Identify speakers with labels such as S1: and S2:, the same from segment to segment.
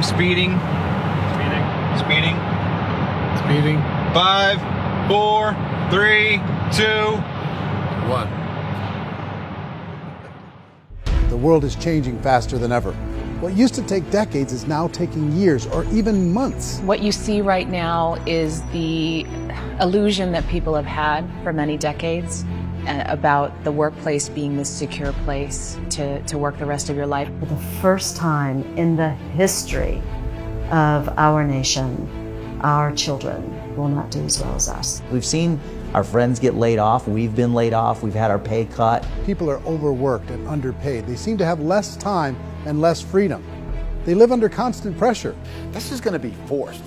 S1: Speeding. Speeding.
S2: Speeding.
S1: 5, 4, 3, 2,
S2: 1.
S3: The world is changing faster than ever. What used to take decades is now taking years or even months.
S4: What you see right now is the illusion that people have had for many decades about the workplace being this secure place to work the rest of your life.
S5: For the first time in the history of our nation, our children will not do as well as us.
S6: We've seen our friends get laid off. We've been laid off. We've had our pay cut.
S3: People are overworked and underpaid. They seem to have less time and less freedom. They live under constant pressure.
S7: This is going to be forced.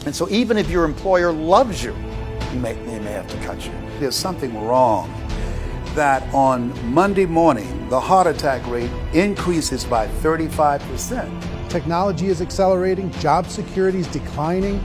S7: And so even if your employer loves you, they may have to cut you. There's something wrong that on Monday morning, the heart attack rate increases by 35%.
S3: Technology is accelerating, job security is declining.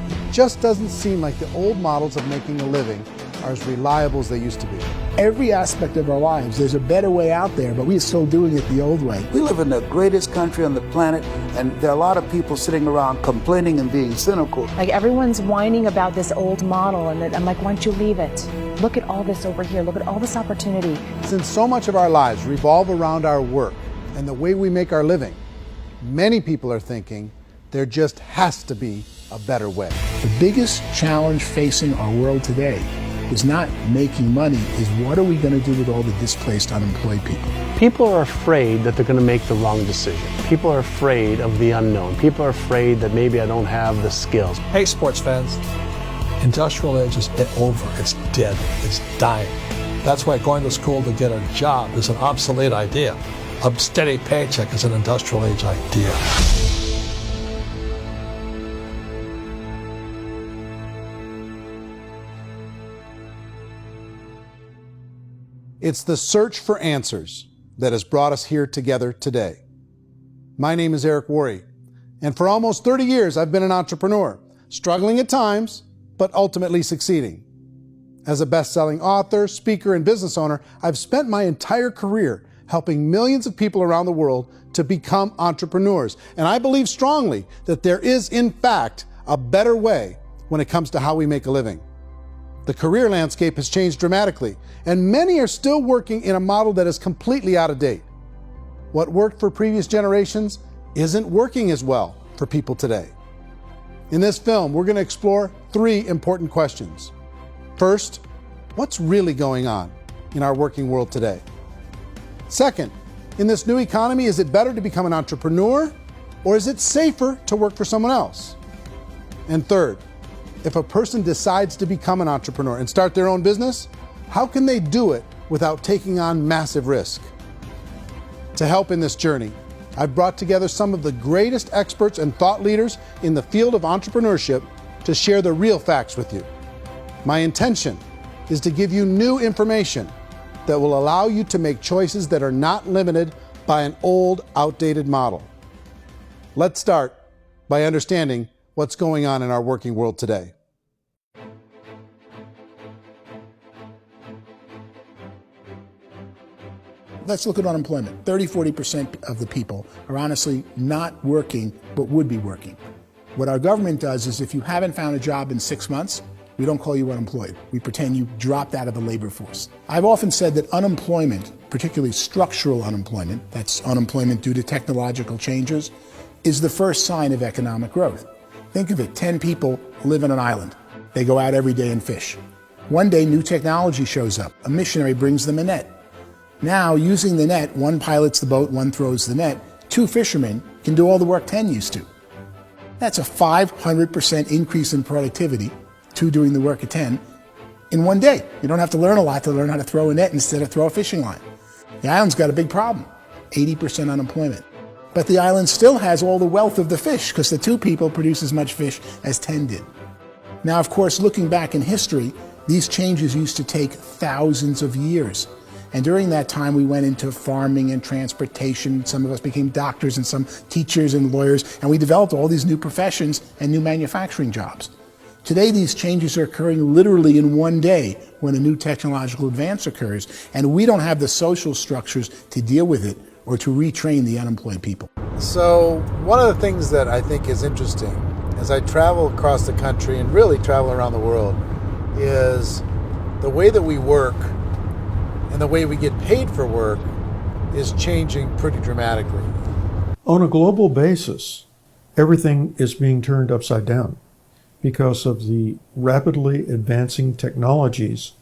S3: It just doesn't seem like the old models of making a living are as reliable as they used to be.
S8: Every aspect of our lives, there's a better way out there, but we're still doing it the old way.
S7: We live in the greatest country on the planet, and there are a lot of people sitting around complaining and being cynical.
S4: Like everyone's whining about this old model, and I'm like, why don't you leave it? Look at all this over here. Look at all this opportunity.
S3: Since so much of our lives revolve around our work and the way we make our living, many people are thinking there just has to be a better way.
S8: The biggest challenge facing our world today is not making money, is what are we going to do with all the displaced, unemployed people?
S9: People are afraid that they're going to make the wrong decision. People are afraid of the unknown. People are afraid that maybe I don't have the skills.
S2: Hey, sports fans. Industrial age is over. It's dead. It's dying. That's why going to school to get a job is an obsolete idea. A steady paycheck is an industrial age idea.
S3: It's the search for answers that has brought us here together today. My name is Eric Worre, and for almost 30 years I've been an entrepreneur, struggling at times, but ultimately succeeding. As a best-selling author, speaker, and business owner, I've spent my entire career helping millions of people around the world to become entrepreneurs. And I believe strongly that there is, in fact, a better way when it comes to how we make a living. The career landscape has changed dramatically, and many are still working in a model that is completely out of date. What worked for previous generations isn't working as well for people today. In this film, we're going to explore 3 important questions. First, what's really going on in our working world today? Second, in this new economy, is it better to become an entrepreneur, or is it safer to work for someone else? And third, if a person decides to become an entrepreneur and start their own business, how can they do it without taking on massive risk? To help in this journey, I've brought together some of the greatest experts and thought leaders in the field of entrepreneurship to share the real facts with you. My intention is to give you new information that will allow you to make choices that are not limited by an old, outdated model. Let's start by understanding what's going on in our working world today.
S8: Let's look at unemployment. 30–40% of the people are honestly not working, but would be working. What our government does is if you haven't found a job in 6 months, we don't call you unemployed. We pretend you dropped out of the labor force. I've often said that unemployment, particularly structural unemployment, that's unemployment due to technological changes, is the first sign of economic growth. Think of it, 10 people live on an island. They go out every day and fish. One day, new technology shows up. A missionary brings them a net. Now, using the net, one pilots the boat, one throws the net. 2 fishermen can do all the work 10 used to. That's a 500% increase in productivity, 2 doing the work of 10, in one day. You don't have to learn a lot to learn how to throw a net instead of throw a fishing line. The island's got a big problem, 80% unemployment. But the island still has all the wealth of the fish because the 2 people produce as much fish as 10 did. Now, of course, looking back in history, these changes used to take thousands of years. And during that time, we went into farming and transportation. Some of us became doctors and some teachers and lawyers, and we developed all these new professions and new manufacturing jobs. Today, these changes are occurring literally in one day when a new technological advance occurs, and we don't have the social structures to deal with it or to retrain the unemployed people.
S3: So one of the things that I think is interesting as I travel across the country and really travel around the world is the way that we work and the way we get paid for work is changing pretty dramatically.
S10: On a global basis, everything is being turned upside down because of the rapidly advancing technologies.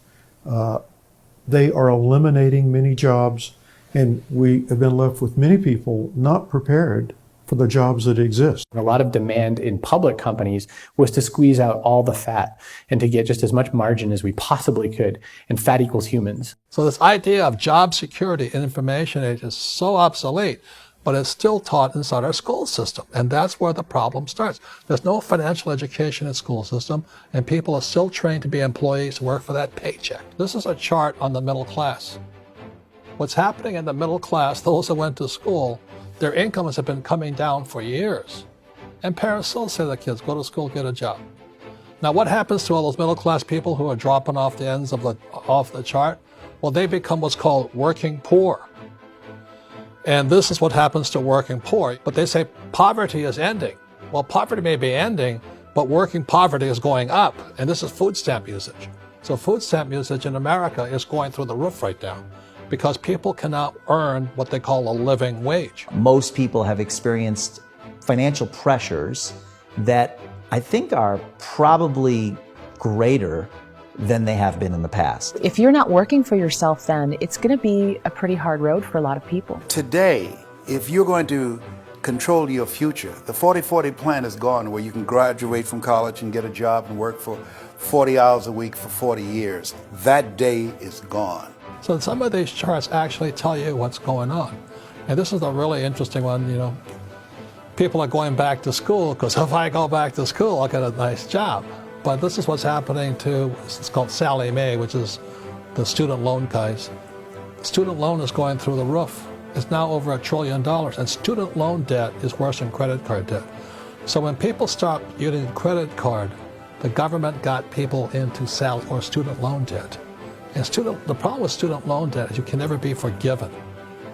S10: They are eliminating many jobs, and we have been left with many people not prepared for the jobs that exist.
S11: A lot of demand in public companies was to squeeze out all the fat and to get just as much margin as we possibly could, and fat equals humans.
S2: So this idea of job security in information age is so obsolete, but it's still taught inside our school system. And that's where the problem starts. There's no financial education in school system, and people are still trained to be employees who work for that paycheck. This is a chart on the middle class. What's happening in the middle class, those that went to school, their incomes have been coming down for years. And parents still say to their kids, go to school, get a job. Now what happens to all those middle class people who are dropping off the ends of off the chart? Well, they become what's called working poor. And this is what happens to working poor. But they say poverty is ending. Well, poverty may be ending, but working poverty is going up. And this is food stamp usage. So food stamp usage in America is going through the roof right now because people cannot earn what they call a living wage.
S6: Most people have experienced financial pressures that I think are probably greater than they have been in the past.
S4: If you're not working for yourself, then it's going to be a pretty hard road for a lot of people.
S7: Today, if you're going to control your future, the 40-40 plan is gone, where you can graduate from college and get a job and work for 40 hours a week for 40 years. That day is gone.
S2: So some of these charts actually tell you what's going on. And this is a really interesting one, you know. People are going back to school because if I go back to school, I'll get a nice job. But this is what's happening to, it's called Sallie Mae, which is the student loan guys. Student loan is going through the roof. It's now over $1 trillion, and student loan debt is worse than credit card debt. So when people stopped using credit card, the government got people into student loan debt. And the problem with student loan debt is you can never be forgiven.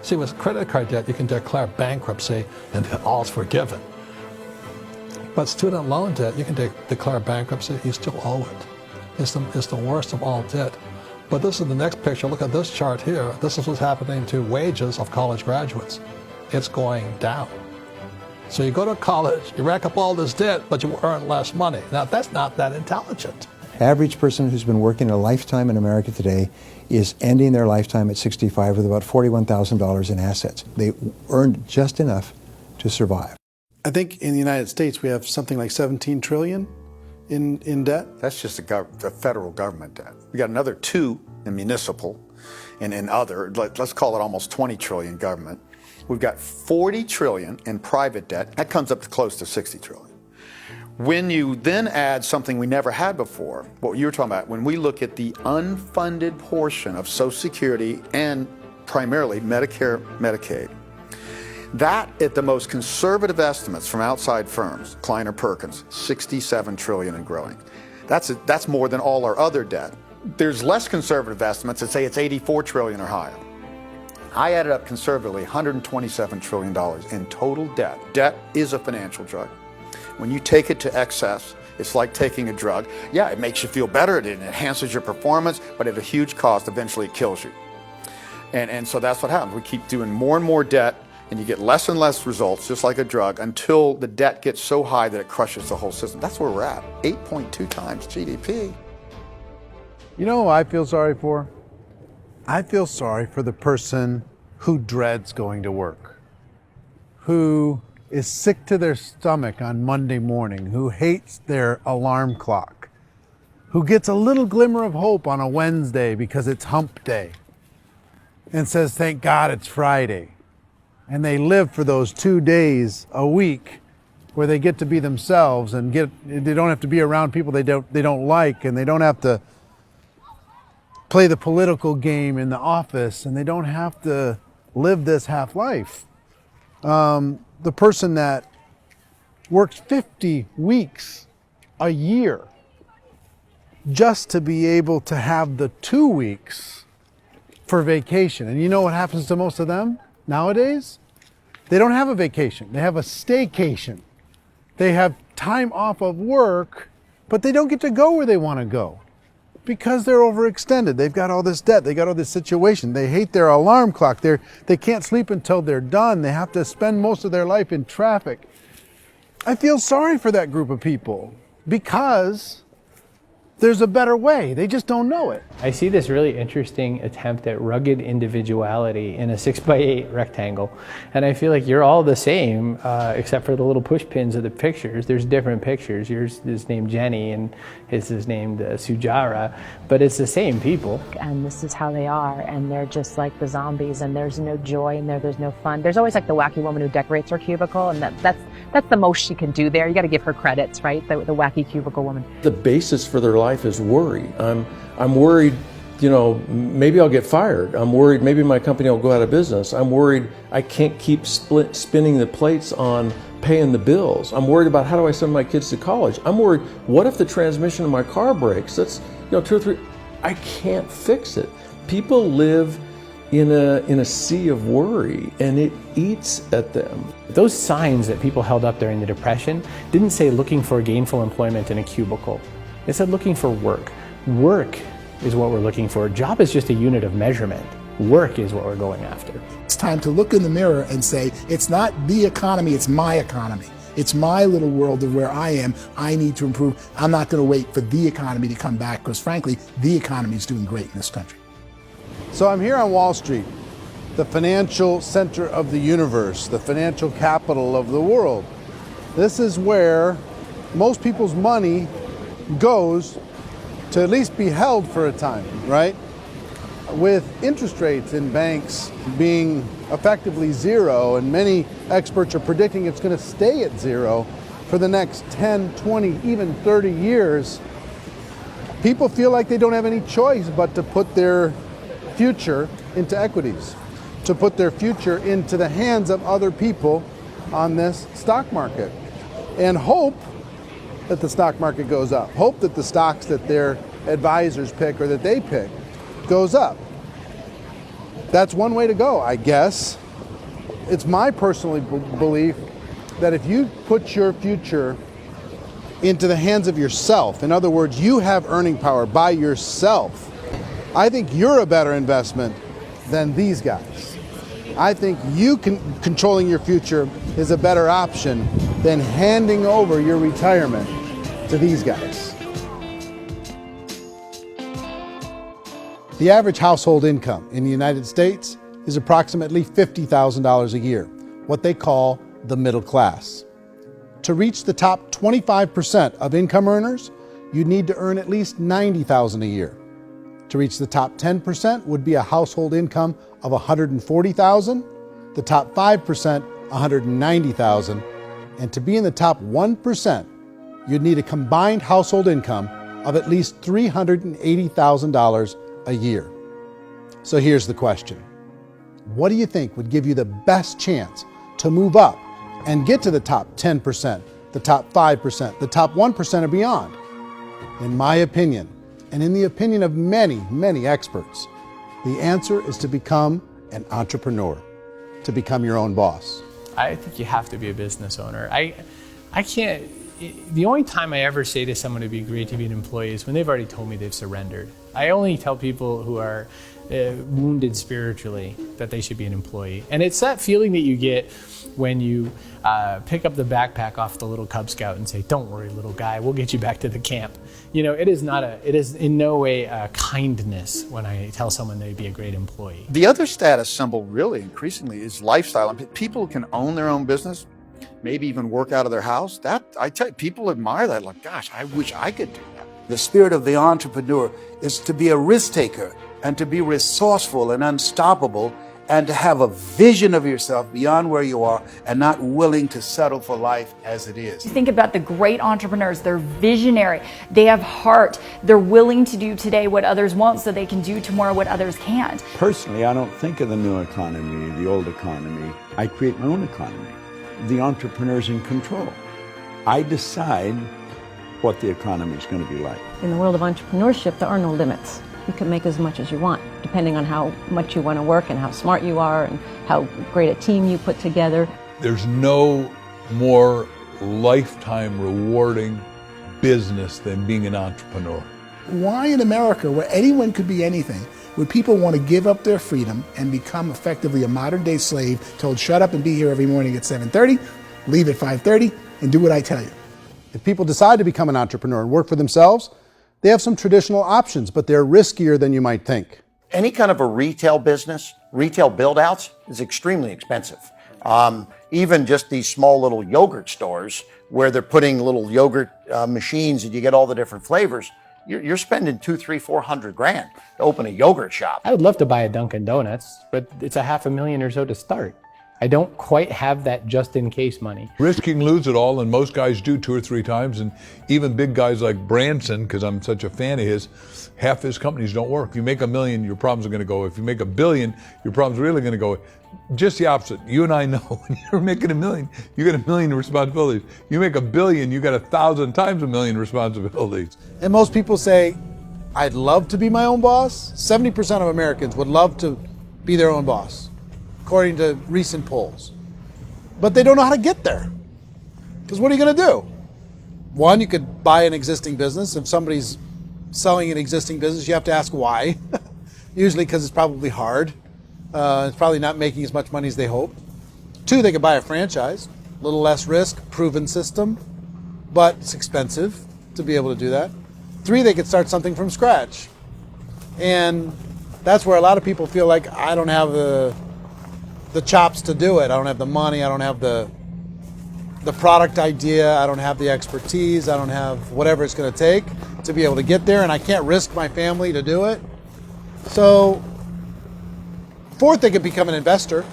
S2: See, with credit card debt, you can declare bankruptcy and all's forgiven. But student loan debt, you can declare bankruptcy, you still owe it. It's the worst of all debt. But this is the next picture. Look at this chart here. This is what's happening to wages of college graduates. It's going down. So you go to college, you rack up all this debt, but you earn less money. Now, that's not that intelligent.
S12: Average person who's been working a lifetime in America today is ending their lifetime at 65 with about $41,000 in assets. They earned just enough to survive.
S3: I think in the United States we have something like 17 trillion in debt.
S7: That's just the federal government debt. We got another 2 in municipal and in other, let's call it almost 20 trillion government. We've got 40 trillion in private debt. That comes up to close to 60 trillion. When you then add something we never had before, what you were talking about, when we look at the unfunded portion of Social Security and primarily Medicare, Medicaid, that, at the most conservative estimates from outside firms, Kleiner Perkins, 67 trillion and growing. That's more than all our other debt. There's less conservative estimates that say it's 84 trillion or higher. I added up conservatively $127 trillion in total debt. Debt is a financial drug. When you take it to excess, it's like taking a drug. Yeah, it makes you feel better, it enhances your performance, but at a huge cost, eventually it kills you. And so that's what happens. We keep doing more and more debt, and you get less and less results, just like a drug, until the debt gets so high that it crushes the whole system. That's where we're at, 8.2 times GDP.
S3: You know who I feel sorry for? I feel sorry for the person who dreads going to work, who is sick to their stomach on Monday morning, who hates their alarm clock, who gets a little glimmer of hope on a Wednesday because it's hump day and says, thank God it's Friday. And they live for those 2 days a week where they get to be themselves and they don't have to be around people they don't like, and they don't have to play the political game in the office, and they don't have to live this half life. The person that works 50 weeks a year just to be able to have the 2 weeks for vacation. And you know what happens to most of them nowadays? They don't have a vacation. They have a staycation. They have time off of work, but they don't get to go where they want to go because they're overextended. They've got all this debt. They got all this situation. They hate their alarm clock. They can't sleep until they're done. They have to spend most of their life in traffic. I feel sorry for that group of people because there's a better way. They just don't know it.
S11: I see this really interesting attempt at rugged individuality in a 6x8 rectangle. And I feel like you're all the same, except for the little push pins of the pictures. There's different pictures. Yours is named Jenny and his is named Sujara, but it's the same people.
S4: And this is how they are, and they're just like the zombies, and there's no joy in there, there's no fun. There's always like the wacky woman who decorates her cubicle, and that's the most she can do there. You got to give her credits, right? The wacky cubicle woman.
S13: The basis for their life is worry. I'm worried, you know, maybe I'll get fired. I'm worried maybe my company will go out of business. I'm worried I can't keep spinning the plates on paying the bills. I'm worried about how do I send my kids to college. I'm worried, what if the transmission of my car breaks? That's, you know, 2 or 3, I can't fix it. People live in a sea of worry, and it eats at them.
S11: Those signs that people held up during the Depression didn't say looking for gainful employment in a cubicle. It said looking for work. Work is what we're looking for. Job is just a unit of measurement. Work is what we're going after.
S8: It's time to look in the mirror and say, it's not the economy, it's my economy. It's my little world of where I am. I need to improve. I'm not going to wait for the economy to come back because, frankly, the economy is doing great in this country.
S3: So I'm here on Wall Street, the financial center of the universe, the financial capital of the world. This is where most people's money goes to at least be held for a time, right? With interest rates in banks being effectively zero, and many experts are predicting it's going to stay at zero for the next 10, 20, even 30 years, people feel like they don't have any choice but to put their future into equities, to put their future into the hands of other people on this stock market, and hope that the stock market goes up, hope that the stocks that their advisors pick or that they pick goes up. That's one way to go, I guess. It's my personal belief that if you put your future into the hands of yourself, in other words, you have earning power by yourself, I think you're a better investment than these guys. I think controlling your future is a better option than handing over your retirement to these guys. The average household income in the United States is approximately $50,000 a year, what they call the middle class. To reach the top 25% of income earners, you'd need to earn at least $90,000 a year. To reach the top 10% would be a household income of $140,000, the top 5%, $190,000, and to be in the top 1%, you'd need a combined household income of at least $380,000 a year. So here's the question. What do you think would give you the best chance to move up and get to the top 10%, the top 5%, the top 1% or beyond? In my opinion, and in the opinion of many, many experts, the answer is to become an entrepreneur, to become your own boss.
S11: I think you have to be a business owner. I can't, the only time I ever say to someone it'd be great to be an employee is when they've already told me they've surrendered. I only tell people who are wounded spiritually that they should be an employee. And it's that feeling that you get when you pick up the backpack off the little Cub Scout and say, "Don't worry, little guy, we'll get you back to the camp." You know, it is in no way a kindness when I tell someone they'd be a great employee.
S7: The other status symbol really increasingly is lifestyle. I mean, people can own their own business, maybe even work out of their house. That, I tell you, people admire that. Like, gosh, I wish I could do that. The spirit of the entrepreneur is to be a risk taker and to be resourceful and unstoppable and to have a vision of yourself beyond where you are and not willing to settle for life as it is.
S14: You think about the great entrepreneurs, they're visionary, they have heart, they're willing to do today what others won't so they can do tomorrow what others can't.
S15: Personally, I don't think of the new economy, the old economy. I create my own economy. The entrepreneur's in control. I decide what the economy is going to be like.
S16: In the world of entrepreneurship, there are no limits. you can make as much as you want, depending on how much you want to work and how smart you are and how great a team you put together.
S17: There's no more lifetime rewarding business than being an entrepreneur.
S8: Why in America, where anyone could be anything, would people want to give up their freedom and become effectively a modern-day slave, told shut up and be here every morning at 7:30, leave at 5:30, and do what I tell you?
S3: If people decide to become an entrepreneur and work for themselves, they have some traditional options, but they're riskier than you might think.
S18: Any kind of a retail business, retail build-outs, is extremely expensive. Even just these small little yogurt stores where they're putting little yogurt machines and you get all the different flavors, you're spending $200,000, $300,000, $400,000 to open a yogurt shop.
S11: I would love to buy a Dunkin' Donuts, but it's $500,000 or so to start. I don't quite have that just in case money.
S17: Risk you can lose it all, and most guys do 2 or 3 times, and even big guys like Branson, because I'm such a fan of his, half his companies don't work. If you make $1 million, your problems are going to go. If you make $1 billion, your problems are really going to go. Just the opposite. You and I know when you're making $1 million, you got $1 million responsibilities. You make $1 billion, you got 1,000 times $1 million responsibilities.
S3: And most people say, I'd love to be my own boss. 70% of Americans would love to be their own boss, according to recent polls. But they don't know how to get there. Because what are you going to do? One, you could buy an existing business. If somebody's selling an existing business, you have to ask why. Usually because it's probably hard. It's probably not making as much money as they hope. 2, they could buy a franchise. A little less risk, proven system, but it's expensive to be able to do that. 3, they could start something from scratch. And that's where a lot of people feel like, I don't have the chops to do it. I don't have the money. I don't have the product idea. I don't have the expertise. I don't have whatever it's going to take to be able to get there, and I can't risk my family to do it. So, 4th, they could become an investor.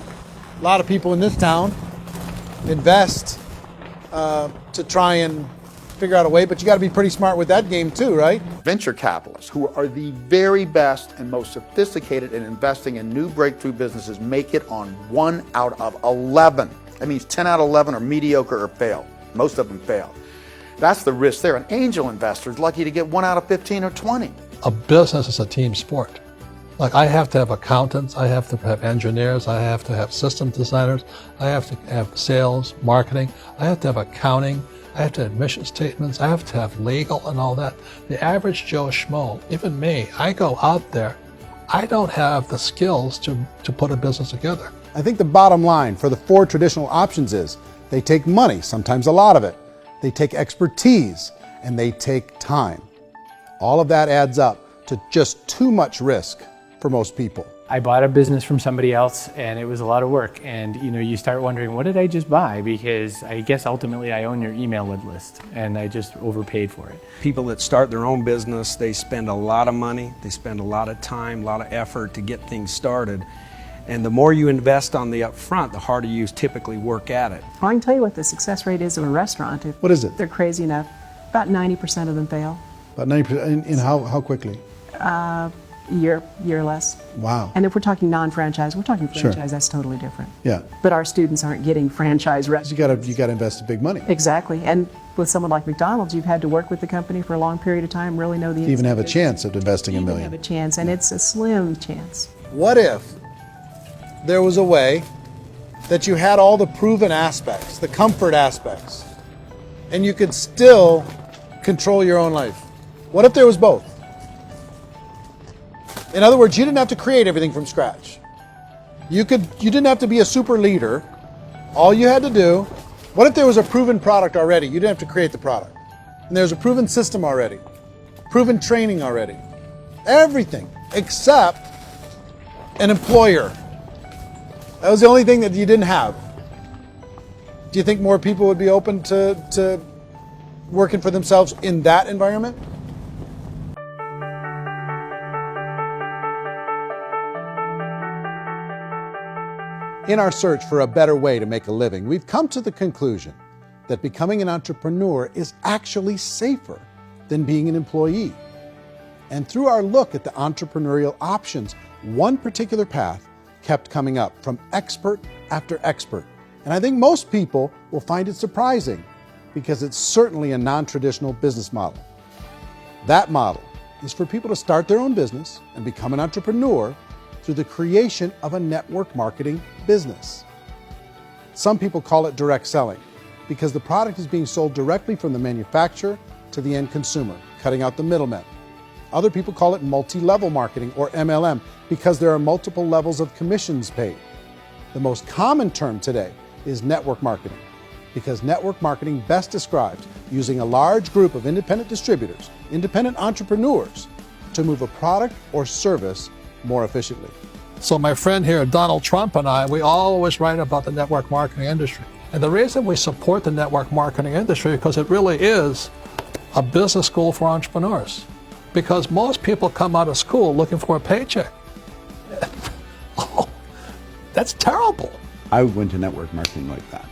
S3: A lot of people in this town invest to try and figure out a way, but you got to be pretty smart with that game too, right?
S7: Venture capitalists, who are the very best and most sophisticated in investing in new breakthrough businesses, make it on 1 out of 11. That means 10 out of 11 are mediocre or fail. Most of them fail. That's the risk there. An angel investor is lucky to get 1 out of 15 or 20.
S2: A business is a team sport. Like, I have to have accountants, I have to have engineers, I have to have system designers, I have to have sales, marketing, I have to have accounting, I have to have mission statements, I have to have legal and all that. The average Joe Schmo, even me, I go out there, I don't have the skills to put a business together.
S3: I think the bottom line for the 4 traditional options is they take money, sometimes a lot of it. They take expertise, and they take time. All of that adds up to just too much risk for most people.
S11: I bought a business from somebody else and it was a lot of work. And you start wondering, what did I just buy? Because I guess ultimately I own your email list and I just overpaid for it.
S19: People that start their own business, they spend a lot of money, they spend a lot of time, a lot of effort to get things started. And the more you invest on the upfront, the harder you typically work at it.
S20: I can tell you what the success rate is of a restaurant. If
S3: what is it?
S20: They're crazy enough. About 90% of them fail.
S3: About 90%, in how quickly?
S20: Year or less.
S3: Wow.
S20: And if we're talking non-franchise, we're talking franchise,
S3: Sure.
S20: That's totally different.
S3: Yeah.
S20: But our students aren't getting franchise restaurants.
S3: You got to invest big money.
S20: Exactly. And with someone like McDonald's, you've had to work with the company for a long period of time, really know the
S3: To even have a chance of investing $1 million.
S20: have a chance, and it's a slim chance.
S3: What if there was a way that you had all the proven aspects, the comfort aspects, and you could still control your own life? What if there was both? In other words, you didn't have to create everything from scratch. You didn't have to be a super leader. All you had to do, what if there was a proven product already? You didn't have to create the product. And there's a proven system already, proven training already. Everything except an employer. That was the only thing that you didn't have. Do you think more people would be open to working for themselves in that environment? In our search for a better way to make a living, we've come to the conclusion that becoming an entrepreneur is actually safer than being an employee. And through our look at the entrepreneurial options, one particular path kept coming up from expert after expert. And I think most people will find it surprising because it's certainly a non-traditional business model. That model is for people to start their own business and become an entrepreneur through the creation of a network marketing business. Some people call it direct selling because the product is being sold directly from the manufacturer to the end consumer, cutting out the middlemen. Other people call it multi-level marketing, or MLM, because there are multiple levels of commissions paid. The most common term today is network marketing, because network marketing best describes using a large group of independent distributors, independent entrepreneurs, to move a product or service more efficiently.
S2: So my friend here, Donald Trump, and I, we always write about the network marketing industry. And the reason we support the network marketing industry is because it really is a business school for entrepreneurs. Because most people come out of school looking for a paycheck. Oh, that's terrible.
S15: I went to network marketing like that.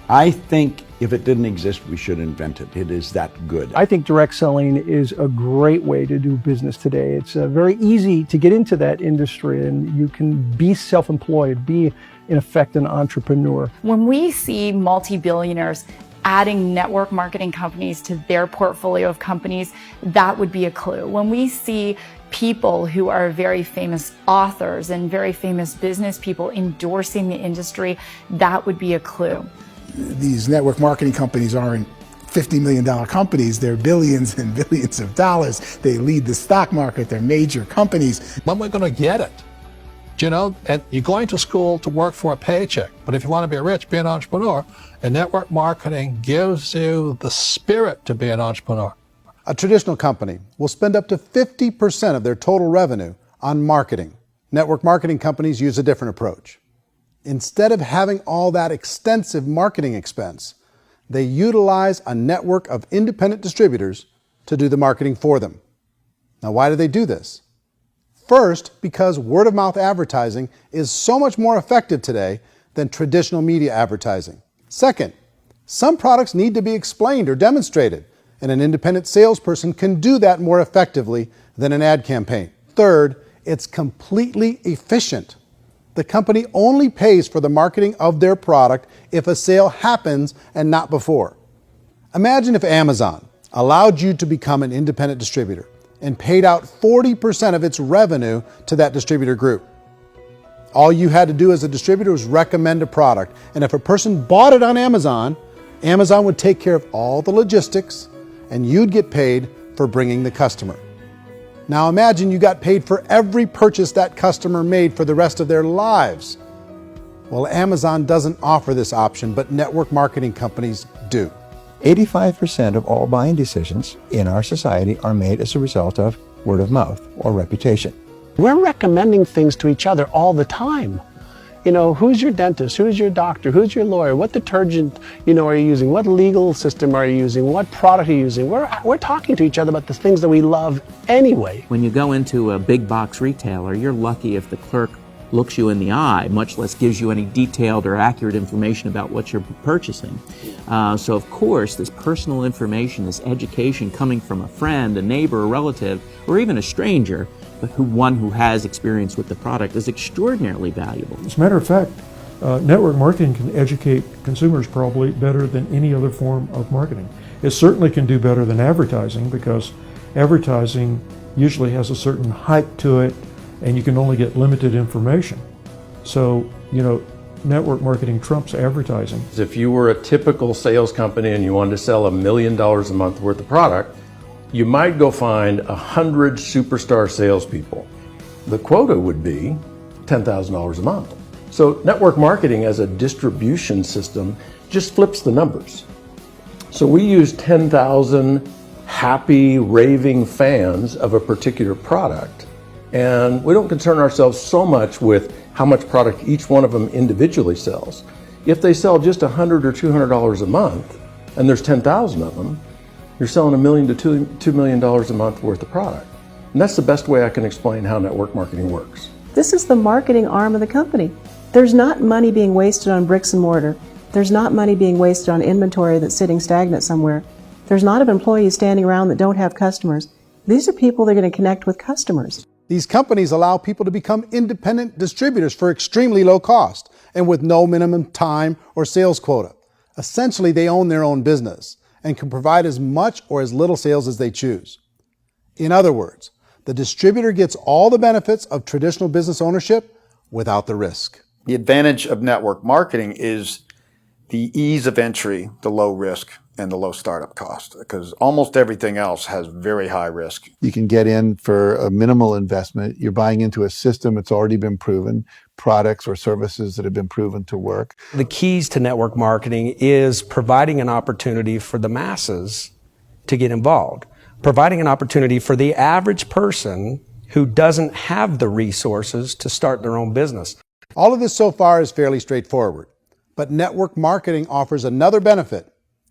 S15: I think if it didn't exist, we should invent it. It is that good.
S21: I think direct selling is a great way to do business today. It's very easy to get into that industry, and you can be self-employed, be in effect an entrepreneur.
S14: When we see multi-billionaires adding network marketing companies to their portfolio of companies, that would be a clue. When we see people who are very famous authors and very famous business people endorsing the industry, that would be a clue.
S8: These network marketing companies aren't $50 million companies. They're billions and billions of dollars. They lead the stock market. They're major companies.
S2: When we're going to get it? You know, and you're going to school to work for a paycheck. But if you want to be rich, be an entrepreneur. And network marketing gives you the spirit to be an entrepreneur.
S3: A traditional company will spend up to 50% of their total revenue on marketing. Network marketing companies use a different approach. Instead of having all that extensive marketing expense, they utilize a network of independent distributors to do the marketing for them. Now, why do they do this? First, because word-of-mouth advertising is so much more effective today than traditional media advertising. Second, some products need to be explained or demonstrated, and an independent salesperson can do that more effectively than an ad campaign. Third, it's completely efficient. The company only pays for the marketing of their product if a sale happens and not before. Imagine if Amazon allowed you to become an independent distributor and paid out 40% of its revenue to that distributor group. All you had to do as a distributor was recommend a product, and if a person bought it on Amazon, Amazon would take care of all the logistics, and you'd get paid for bringing the customer. Now imagine you got paid for every purchase that customer made for the rest of their lives. Well, Amazon doesn't offer this option, but network marketing companies do.
S12: 85% of all buying decisions in our society are made as a result of word of mouth or reputation.
S9: We're recommending things to each other all the time. You know, who's your dentist? Who's your doctor? Who's your lawyer? What detergent, are you using? What legal system are you using? What product are you using? We're talking to each other about the things that we love anyway.
S22: When you go into a big box retailer, you're lucky if the clerk looks you in the eye, much less gives you any detailed or accurate information about what you're purchasing. So of course, this personal information, this education coming from a friend, a neighbor, a relative, or even a stranger, but one who has experience with the product is extraordinarily valuable.
S10: As a matter of fact, network marketing can educate consumers probably better than any other form of marketing. It certainly can do better than advertising, because advertising usually has a certain hype to it, and you can only get limited information. So, network marketing trumps advertising.
S13: If you were a typical sales company and you wanted to sell $1 million a month worth of product, you might go find 100 superstar salespeople. The quota would be $10,000 a month. So network marketing as a distribution system just flips the numbers. So we use 10,000 happy, raving fans of a particular product, and we don't concern ourselves so much with how much product each one of them individually sells. If they sell just $100 or $200 a month, and there's 10,000 of them, you're selling $1 million to $2 million a month worth of product. And that's the best way I can explain how network marketing works.
S20: This is the marketing arm of the company. There's not money being wasted on bricks and mortar. There's not money being wasted on inventory that's sitting stagnant somewhere. There's not employees standing around that don't have customers. These are people that are going to connect with customers.
S3: These companies allow people to become independent distributors for extremely low cost and with no minimum time or sales quota. Essentially, they own their own business and can provide as much or as little sales as they choose. In other words, the distributor gets all the benefits of traditional business ownership without the risk.
S1: The advantage of network marketing is the ease of entry, the low risk, and the low startup cost, because almost everything else has very high risk.
S12: You can get in for a minimal investment. You're buying into a system that's already been proven, products or services that have been proven to work.
S19: The keys to network marketing is providing an opportunity for the masses to get involved, providing an opportunity for the average person who doesn't have the resources to start their own business.
S3: All of this so far is fairly straightforward, but network marketing offers another benefit.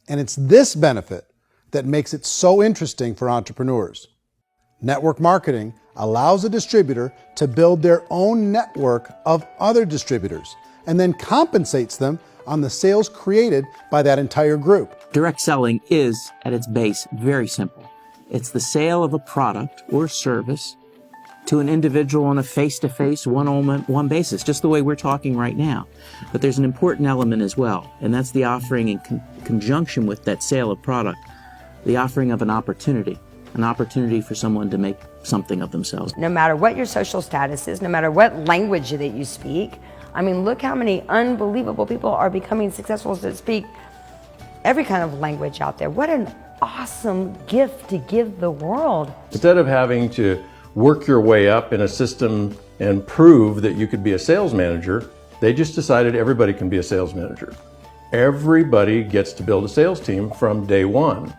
S3: And it's this benefit that makes it so interesting for entrepreneurs. Network marketing allows a distributor to build their own network of other distributors and then compensates them on the sales created by that entire group.
S22: Direct selling is, at its base, very simple. It's the sale of a product or service to an individual on a face-to-face, one-on-one basis, just the way we're talking right now. But there's an important element as well, and that's the offering in conjunction with that sale of product, the offering of an opportunity for someone to make something of themselves.
S5: No matter what your social status is, no matter what language that you speak, I mean, look how many unbelievable people are becoming successful that speak every kind of language out there. What an awesome gift to give the world.
S13: Instead of having to work your way up in a system and prove that you could be a sales manager, they just decided everybody can be a sales manager. Everybody gets to build a sales team from day one.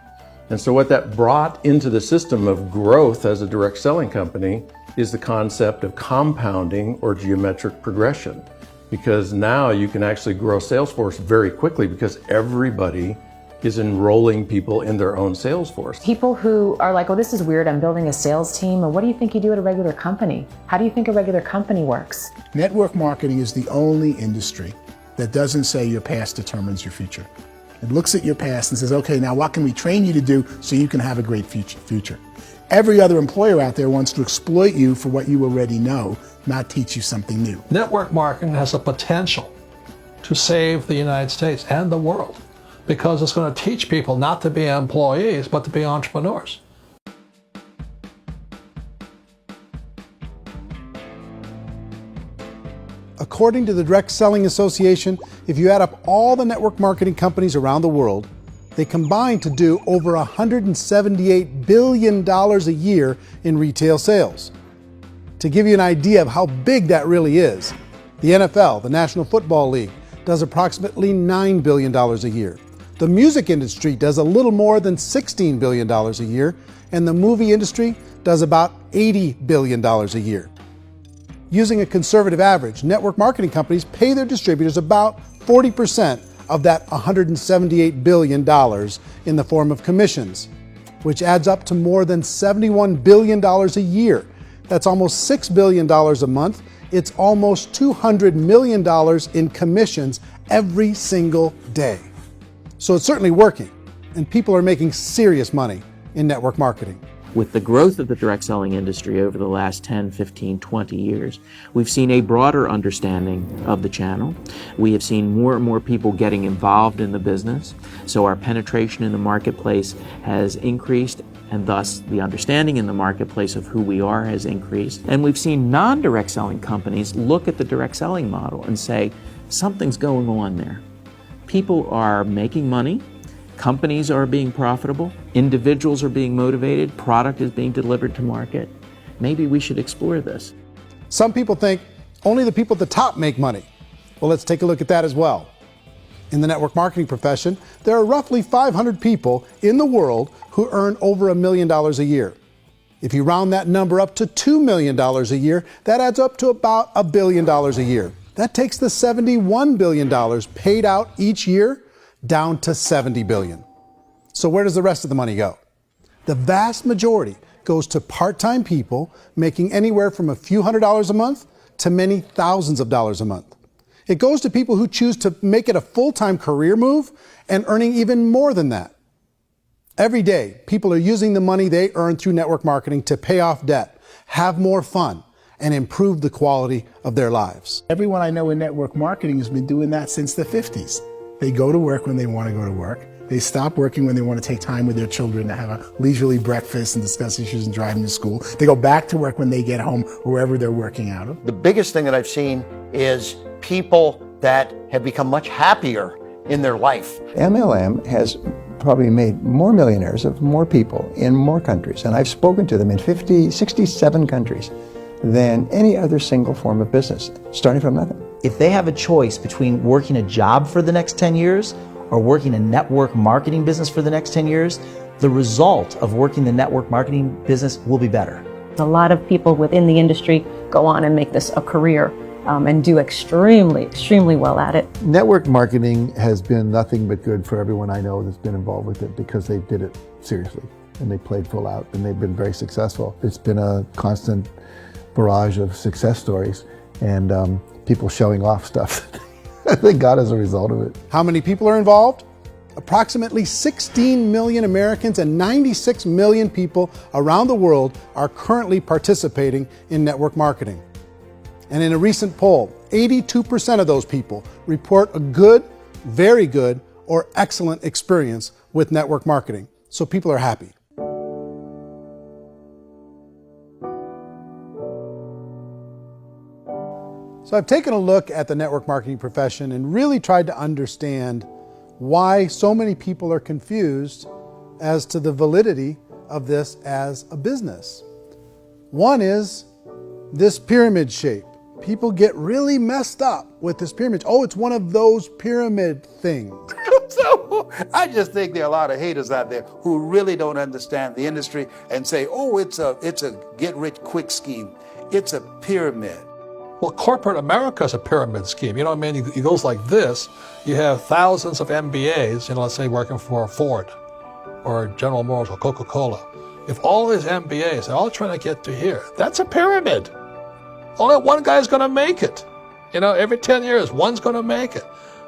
S13: And so what that brought into the system of growth as a direct selling company is the concept of compounding or geometric progression. Because now you can actually grow sales force very quickly because everybody is enrolling people in their own sales force.
S4: People who are like, oh, this is weird, I'm building a sales team. And what do you think you do at a regular company? How do you think a regular company works?
S8: Network marketing is the only industry that doesn't say your past determines your future. It looks at your past and says, okay, now what can we train you to do so you can have a great future? Every other employer out there wants to exploit you for what you already know, not teach you something new.
S2: Network marketing has a potential to save the United States and the world, because it's going to teach people not to be employees, but to be entrepreneurs.
S3: According to the Direct Selling Association, if you add up all the network marketing companies around the world, they combine to do over $178 billion a year in retail sales. To give you an idea of how big that really is, the NFL, the National Football League, does approximately $9 billion a year. The music industry does a little more than $16 billion a year, and the movie industry does about $80 billion a year. Using a conservative average, network marketing companies pay their distributors about 40% of that $178 billion in the form of commissions, which adds up to more than $71 billion a year. That's almost $6 billion a month. It's almost $200 million in commissions every single day. So it's certainly working, and people are making serious money in network marketing.
S22: With the growth of the direct selling industry over the last 10, 15, 20 years, we've seen a broader understanding of the channel. We have seen more and more people getting involved in the business. So our penetration in the marketplace has increased, and thus the understanding in the marketplace of who we are has increased. And we've seen non-direct selling companies look at the direct selling model and say, something's going on there. People are making money. Companies are being profitable, individuals are being motivated, product is being delivered to market. Maybe we should explore this.
S3: Some people think only the people at the top make money. Well, let's take a look at that as well. In the network marketing profession, there are roughly 500 people in the world who earn over $1 million a year. If you round that number up to $2 million a year, that adds up to about $1 billion a year. That takes the $71 billion paid out each year down to $70 billion. So where does the rest of the money go? The vast majority goes to part-time people making anywhere from a few $100s a month to many thousands of dollars a month. It goes to people who choose to make it a full-time career move and earning even more than that. Every day, people are using the money they earn through network marketing to pay off debt, have more fun, and improve the quality of their lives.
S8: Everyone I know in network marketing has been doing that since the 50s. They go to work when they want to go to work. They stop working when they want to take time with their children to have a leisurely breakfast and discuss issues and driving to school. They go back to work when they get home, wherever they're working out of.
S18: The biggest thing that I've seen is people that have become much happier in their life.
S12: MLM has probably made more millionaires of more people in more countries, and I've spoken to them in 67 countries, than any other single form of business, starting from nothing.
S6: If they have a choice between working a job for the next 10 years or working a network marketing business for the next 10 years, the result of working the network marketing business will be better.
S16: A lot of people within the industry go on and make this a career and do extremely well at it.
S23: Network marketing has been nothing but good for everyone I know that's been involved with it because they did it seriously and they played full out and they've been very successful. It's been a constant barrage of success stories and people showing off stuff they got as a result of it.
S3: How many people are involved? Approximately 16 million Americans and 96 million people around the world are currently participating in network marketing. And in a recent poll, 82% of those people report a good, very good, or excellent experience with network marketing. So people are happy. So I've taken a look at the network marketing profession and really tried to understand why so many people are confused as to the validity of this as a business. One is this pyramid shape. People get really messed up with this pyramid. Oh, it's one of those pyramid things.
S7: So I just think there are a lot of haters out there who really don't understand the industry and say, oh, it's a get-rich-quick scheme. It's a pyramid.
S2: Well, corporate America is a pyramid scheme. You know what I mean? It goes like this. You have thousands of MBAs, let's say working for Ford or General Motors or Coca-Cola. If all these MBAs are all trying to get to here, that's a pyramid. Only one guy's going to make it. Every 10 years, one's going to make it.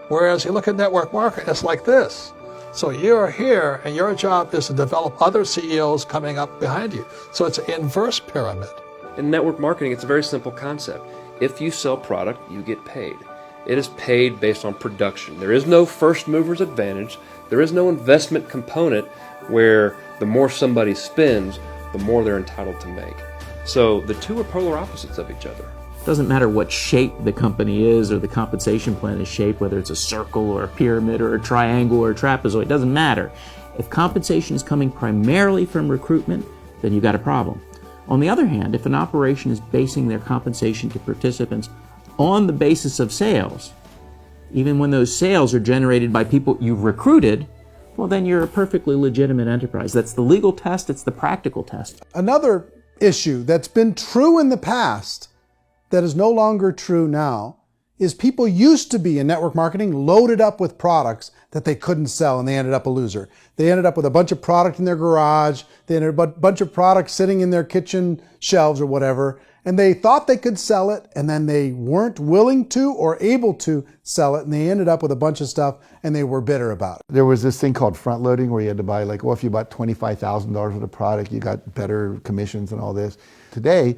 S2: Whereas you look at network marketing, it's like this. So you're here, and your job is to develop other CEOs coming up behind you. So it's an inverse pyramid.
S24: In network marketing, it's a very simple concept. If you sell product, you get paid. It is paid based on production. There is no first mover's advantage. There is no investment component where the more somebody spends, the more they're entitled to make. So the two are polar opposites of each other.
S22: It doesn't matter what shape the company is or the compensation plan is shaped, whether it's a circle or a pyramid or a triangle or a trapezoid, it doesn't matter. If compensation is coming primarily from recruitment, then you've got a problem. On the other hand, if an operation is basing their compensation to participants on the basis of sales, even when those sales are generated by people you've recruited, well, then you're a perfectly legitimate enterprise. That's the legal test, it's the practical test.
S3: Another issue that's been true in the past that is no longer true now is people used to be in network marketing loaded up with products that they couldn't sell and they ended up a loser. They ended up with a bunch of product in their garage, they ended up with a bunch of products sitting in their kitchen shelves or whatever, and they thought they could sell it and then they weren't willing to or able to sell it and they ended up with a bunch of stuff and they were bitter about it.
S23: There was this thing called front loading where you had to buy if you bought $25,000 worth of product, you got better commissions and all this. Today,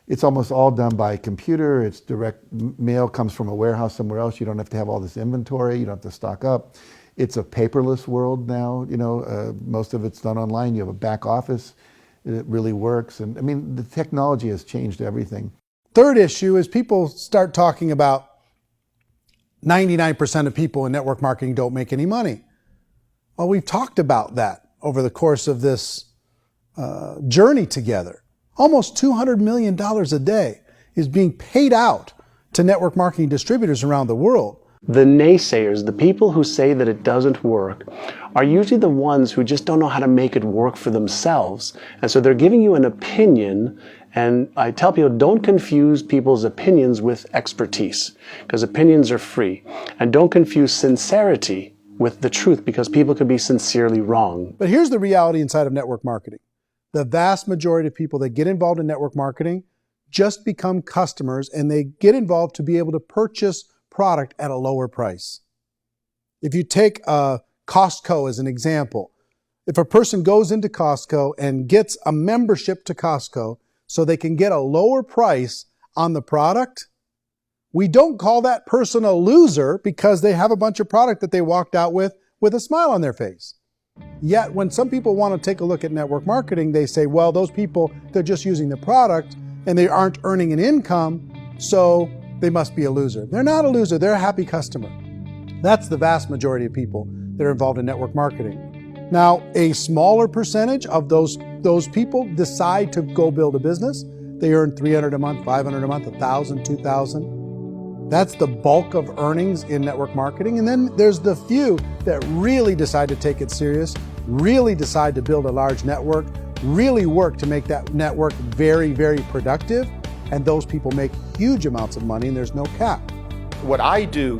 S23: it's almost all done by computer. It's direct mail comes from a warehouse somewhere else. You don't have to have all this inventory. You don't have to stock up. It's a paperless world now. Most of it's done online. You have a back office. It really works. And the technology has changed everything.
S3: Third issue is people start talking about 99% of people in network marketing don't make any money. Well, we've talked about that over the course of this journey together. Almost $200 million a day is being paid out to network marketing distributors around the world.
S9: The naysayers, the people who say that it doesn't work, are usually the ones who just don't know how to make it work for themselves. And so they're giving you an opinion, and I tell people, don't confuse people's opinions with expertise, because opinions are free. And don't confuse sincerity with the truth, because people could be sincerely wrong.
S3: But here's the reality inside of network marketing. The vast majority of people that get involved in network marketing just become customers, and they get involved to be able to purchase product at a lower price. If you take Costco as an example, if a person goes into Costco and gets a membership to Costco so they can get a lower price on the product, we don't call that person a loser because they have a bunch of product that they walked out with with a smile on their face. Yet when some people want to take a look at network marketing, they say, well, those people, they're just using the product and they aren't earning an income, so they must be a loser. They're not a loser, they're a happy customer. That's the vast majority of people that are involved in network marketing. Now, a smaller percentage of those people decide to go build a business. They earn $300 a month, $500 a month, $1,000, $2,000. That's the bulk of earnings in network marketing. And then there's the few that really decide to take it serious, really decide to build a large network, really work to make that network very, very productive. And those people make huge amounts of money and there's no cap.
S1: What I do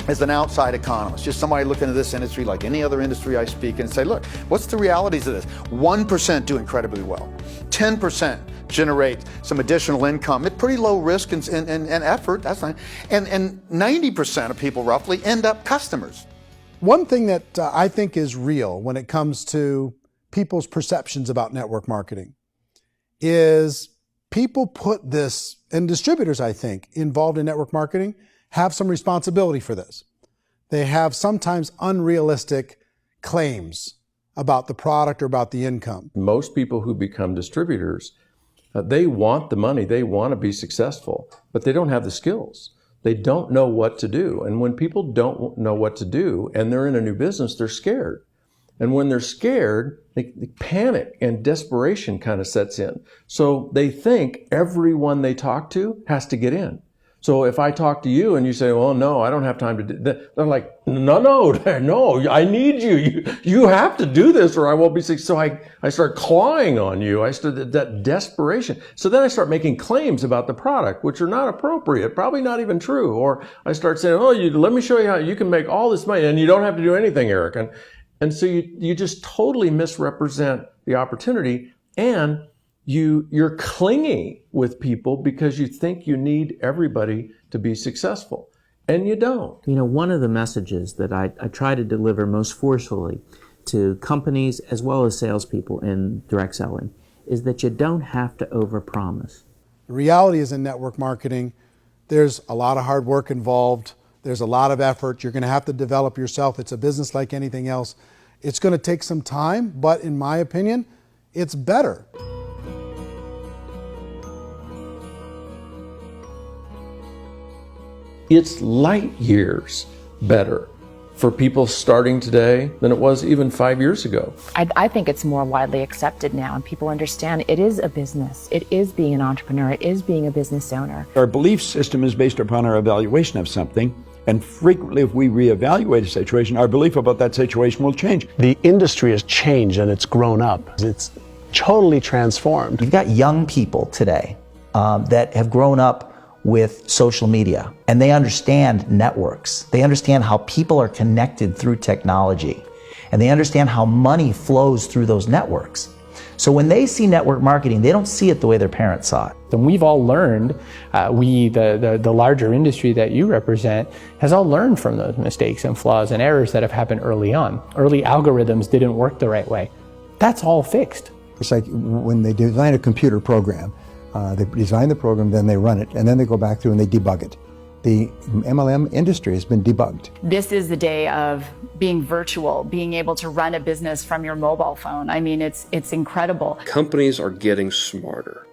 S1: as an outside economist, just somebody looking at this industry like any other industry I speak and say, look, what's the realities of this? 1% do incredibly well. 10% generate some additional income at pretty low risk and effort, that's fine. And 90% of people roughly end up customers.
S3: One thing that I think is real when it comes to people's perceptions about network marketing is people put this, and distributors, I think, involved in network marketing have some responsibility for this. They have sometimes unrealistic claims about the product or about the income.
S13: Most people who become distributors, they want the money, they want to be successful, but they don't have the skills. They don't know what to do. And when people don't know what to do and they're in a new business, they're scared. And when they're scared, they panic and desperation kind of sets in. So they think everyone they talk to has to get in. So if I talk to you and you say, well, no, I don't have time to do that, they're like, no, I need you. You have to do this or I won't be successful. So I start clawing on you. I start that desperation. So then I start making claims about the product, which are not appropriate, probably not even true. Or I start saying, let me show you how you can make all this money and you don't have to do anything, Eric. And so you just totally misrepresent the opportunity, and you're clingy with people because you think you need everybody to be successful, and you don't.
S22: You know, one of the messages that I try to deliver most forcefully to companies as well as salespeople in direct selling is that you don't have to overpromise.
S3: The reality is in network marketing, there's a lot of hard work involved. There's a lot of effort. You're going to have to develop yourself. It's a business like anything else. It's going to take some time, but in my opinion, it's better.
S13: It's light years better for people starting today than it was even 5 years ago.
S4: I think it's more widely accepted now, and people understand it is a business. It is being an entrepreneur. It is being a business owner.
S11: Our belief system is based upon our evaluation of something. And frequently, if we reevaluate a situation, our belief about that situation will change.
S9: The industry has changed and it's grown up. It's totally transformed.
S6: You've got young people today that have grown up with social media, and they understand networks. They understand how people are connected through technology, and they understand how money flows through those networks. So when they see network marketing, they don't see it the way their parents saw it.
S15: And we've all learned, the larger industry that you represent, has all learned from those mistakes and flaws and errors that have happened early on. Early algorithms didn't work the right way. That's all fixed.
S12: It's like when they design a computer program, they design the program, then they run it, and then they go back through and they debug it. The MLM industry has been debugged.
S14: This is the day of being virtual, being able to run a business from your mobile phone. I mean, it's incredible.
S24: Companies are getting smarter.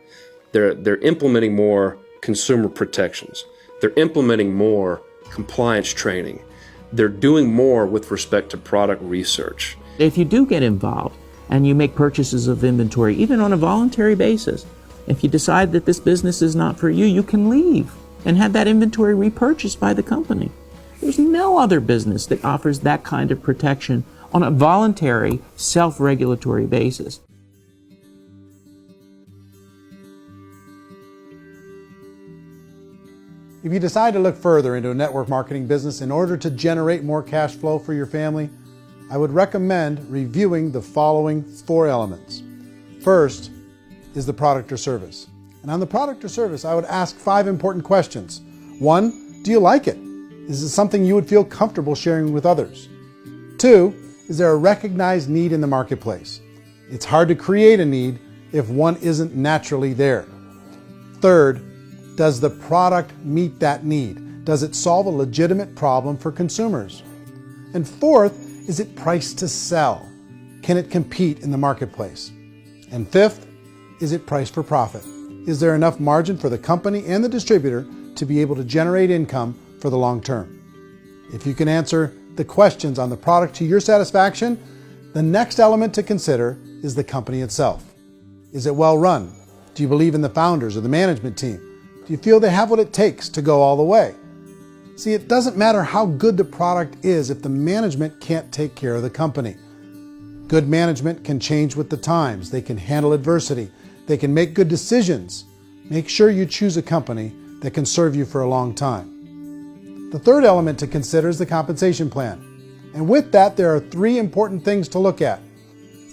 S24: They're implementing more consumer protections. They're implementing more compliance training. They're doing more with respect to product research.
S22: If you do get involved and you make purchases of inventory, even on a voluntary basis, if you decide that this business is not for you, you can leave and have that inventory repurchased by the company. There's no other business that offers that kind of protection on a voluntary, self-regulatory basis.
S3: If you decide to look further into a network marketing business in order to generate more cash flow for your family, I would recommend reviewing the following 4 elements. First is the product or service. And on the product or service, I would ask 5 important questions. 1, do you like it? Is it something you would feel comfortable sharing with others? 2, is there a recognized need in the marketplace? It's hard to create a need if one isn't naturally there. 3rd, does the product meet that need? Does it solve a legitimate problem for consumers? And 4th, Is it priced to sell? Can it compete in the marketplace? And fifth, is it priced for profit? Is there enough margin for the company and the distributor to be able to generate income for the long term? If you can answer the questions on the product to your satisfaction, the next element to consider is the company itself. Is it well run? Do you believe in the founders or the management team? Do you feel they have what it takes to go all the way? See, it doesn't matter how good the product is if the management can't take care of the company. Good management can change with the times. They can handle adversity. They can make good decisions. Make sure you choose a company that can serve you for a long time. The third element to consider is the compensation plan. And with that, there are 3 important things to look at.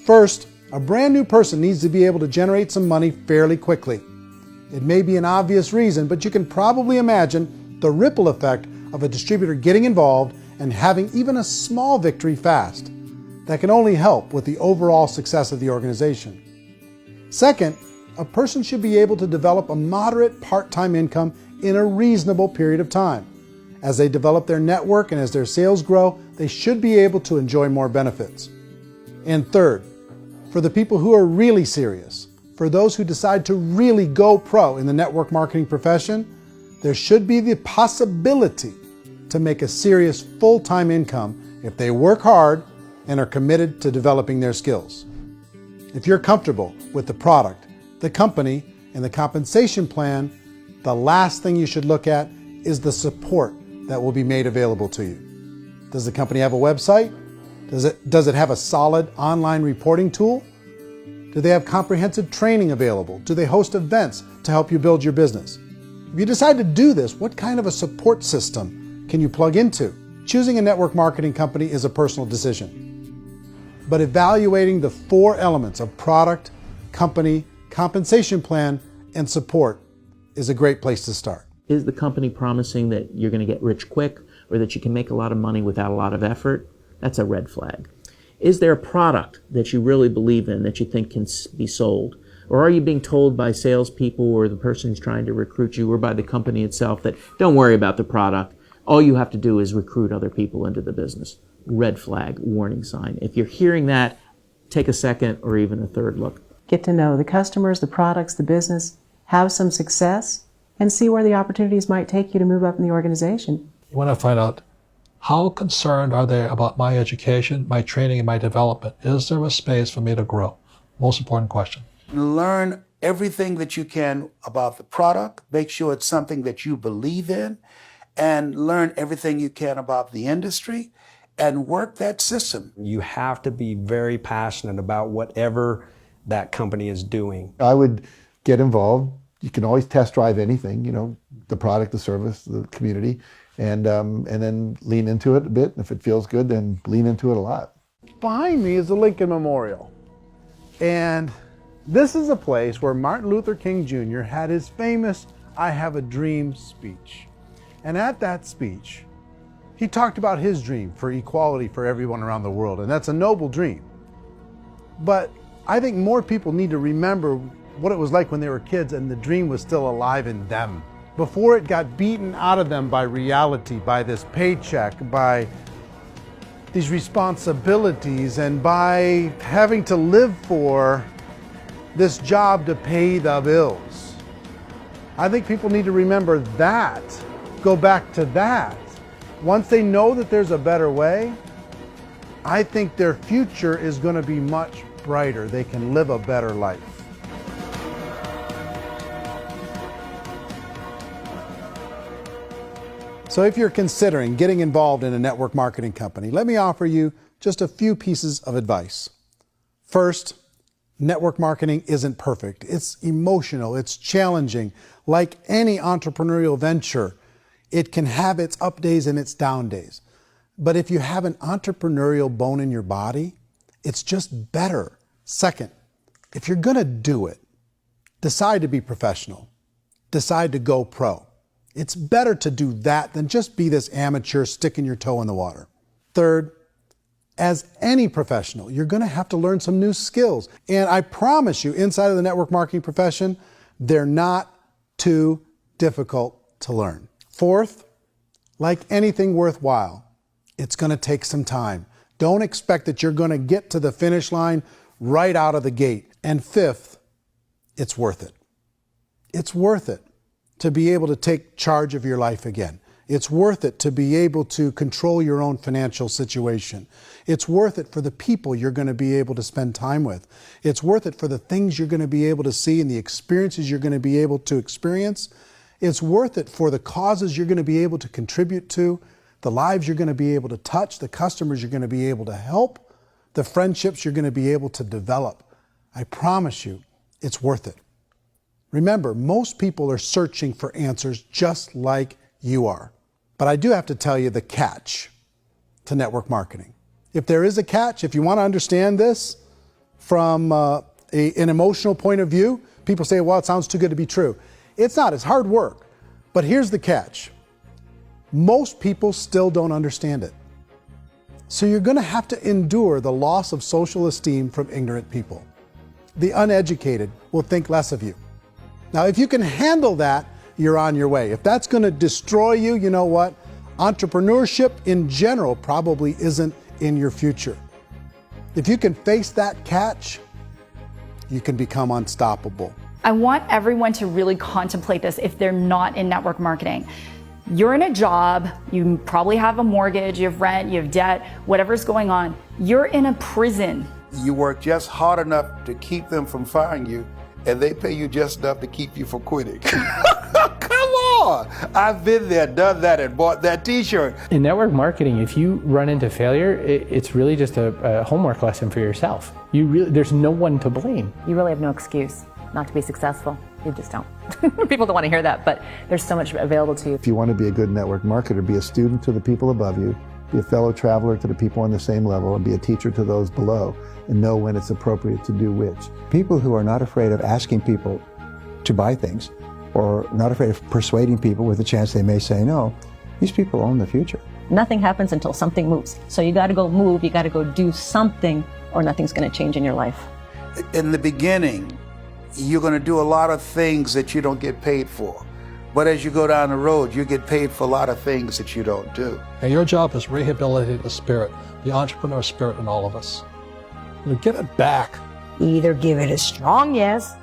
S3: First, a brand new person needs to be able to generate some money fairly quickly. It may be an obvious reason, but you can probably imagine the ripple effect of a distributor getting involved and having even a small victory fast. That can only help with the overall success of the organization. Second, a person should be able to develop a moderate part-time income in a reasonable period of time. As they develop their network and as their sales grow, they should be able to enjoy more benefits. And third, for the people who are really serious, for those who decide to really go pro in the network marketing profession, there should be the possibility to make a serious full-time income if they work hard and are committed to developing their skills. If you're comfortable with the product, the company, and the compensation plan, the last thing you should look at is the support that will be made available to you. Does the company have a website? Does it have a solid online reporting tool? Do they have comprehensive training available? Do they host events to help you build your business? If you decide to do this, what kind of a support system can you plug into? Choosing a network marketing company is a personal decision. But evaluating the 4 elements of product, company, compensation plan, and support is a great place to start.
S22: Is the company promising that you're going to get rich quick or that you can make a lot of money without a lot of effort? That's a red flag. Is there a product that you really believe in that you think can be sold? Or are you being told by salespeople or the person who's trying to recruit you or by the company itself that don't worry about the product, all you have to do is recruit other people into the business? Red flag, warning sign. If you're hearing that, take a second or even a third look.
S16: Get to know the customers, the products, the business, have some success, and see where the opportunities might take you to move up in the organization.
S2: You want to find out, how concerned are they about my education, my training, and my development? Is there a space for me to grow? Most important question.
S7: Learn everything that you can about the product. Make sure it's something that you believe in, and learn everything you can about the industry and work that system.
S19: You have to be very passionate about whatever that company is doing.
S23: I would get involved. You can always test drive anything, the product, the service, the community, and then lean into it a bit. If it feels good, then lean into it a lot.
S3: Behind me is the Lincoln Memorial. And this is a place where Martin Luther King Jr. had his famous "I Have a Dream" speech. And at that speech, he talked about his dream for equality for everyone around the world, and that's a noble dream. But I think more people need to remember what it was like when they were kids and the dream was still alive in them, before it got beaten out of them by reality, by this paycheck, by these responsibilities, and by having to live for this job to pay the bills. I think people need to remember that, go back to that. Once they know that there's a better way, I think their future is going to be much brighter. They can live a better life. So if you're considering getting involved in a network marketing company, let me offer you just a few pieces of advice. First, network marketing isn't perfect. It's emotional, it's challenging. Like any entrepreneurial venture, it can have its up days and its down days. But if you have an entrepreneurial bone in your body, it's just better. Second, if you're gonna do it, decide to be professional. Decide to go pro. It's better to do that than just be this amateur sticking your toe in the water. Third, as any professional, you're going to have to learn some new skills. And I promise you, inside of the network marketing profession, they're not too difficult to learn. Fourth, like anything worthwhile, it's going to take some time. Don't expect that you're going to get to the finish line right out of the gate. And fifth, it's worth it. It's worth it to be able to take charge of your life again. It's worth it to be able to control your own financial situation. It's worth it for the people you're going to be able to spend time with. It's worth it for the things you're going to be able to see and the experiences you're going to be able to experience. It's worth it for the causes you're going to be able to contribute to, the lives you're going to be able to touch, the customers you're going to be able to help, the friendships you're going to be able to develop. I promise you, it's worth it. Remember, most people are searching for answers just like you are. But I do have to tell you the catch to network marketing. If there is a catch, if you want to understand this from an emotional point of view, people say, well, it sounds too good to be true. It's not, it's hard work. But here's the catch. Most people still don't understand it. So you're going to have to endure the loss of social esteem from ignorant people. The uneducated will think less of you. Now, if you can handle that, you're on your way. If that's going to destroy you, you know what? Entrepreneurship in general probably isn't in your future. If you can face that catch, you can become unstoppable.
S14: I want everyone to really contemplate this if they're not in network marketing. You're in a job, you probably have a mortgage, you have rent, you have debt, whatever's going on. You're in a prison.
S7: You work just hard enough to keep them from firing you, and they pay you just enough to keep you from quitting. Come on! I've been there, done that, and bought that t-shirt.
S15: In network marketing, if you run into failure, it's really just a homework lesson for yourself. There's no one to blame.
S4: You really have no excuse not to be successful. You just don't. People don't want to hear that, but there's so much available to you.
S23: If you want to be a good network marketer, be a student to the people above you, be a fellow traveler to the people on the same level, and be a teacher to those below, and know when it's appropriate to do which.
S12: People who are not afraid of asking people to buy things, or not afraid of persuading people with a chance they may say no, these people own the future.
S10: Nothing happens until something moves. So you got to go move, you got to go do something, or nothing's going to change in your life.
S7: In the beginning, you're going to do a lot of things that you don't get paid for. But as you go down the road, you get paid for a lot of things that you don't do.
S2: And your job is rehabilitate the spirit, the entrepreneur spirit in all of us. Get it back.
S5: Either give it a strong yes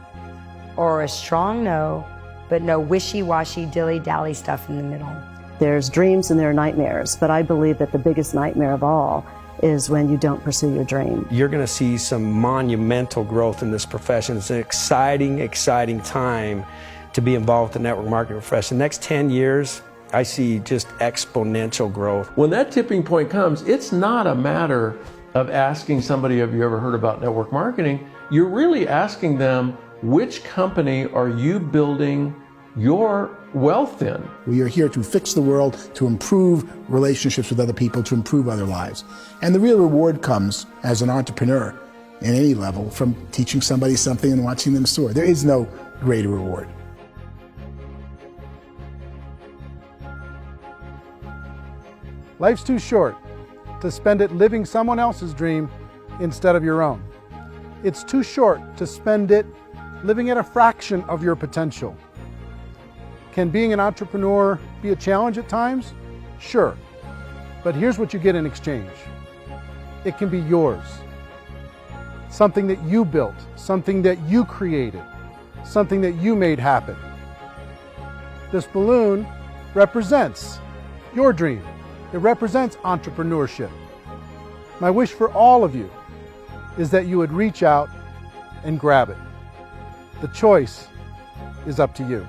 S5: or a strong no, but no wishy-washy, dilly-dally stuff in the middle.
S16: There's dreams and there are nightmares, but I believe that the biggest nightmare of all is when you don't pursue your dream.
S19: You're going to see some monumental growth in this profession. It's an exciting, exciting time to be involved with the network marketing profession. The next 10 years, I see just exponential growth.
S13: When that tipping point comes, it's not a matter of asking somebody, have you ever heard about network marketing? You're really asking them, which company are you building your wealth in?
S8: We are here to fix the world, to improve relationships with other people, to improve other lives. And the real reward comes as an entrepreneur at any level from teaching somebody something and watching them soar. There is no greater reward.
S3: Life's too short to spend it living someone else's dream instead of your own. It's too short to spend it living at a fraction of your potential. Can being an entrepreneur be a challenge at times? Sure. But here's what you get in exchange. It can be yours. Something that you built, something that you created, something that you made happen. This balloon represents your dream. It represents entrepreneurship. My wish for all of you is that you would reach out and grab it. The choice is up to you.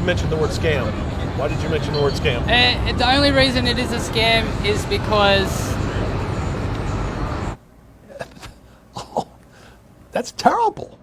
S17: mention the word scam? Why did you mention the word scam?
S18: The only reason it is a scam is because...
S2: That's terrible.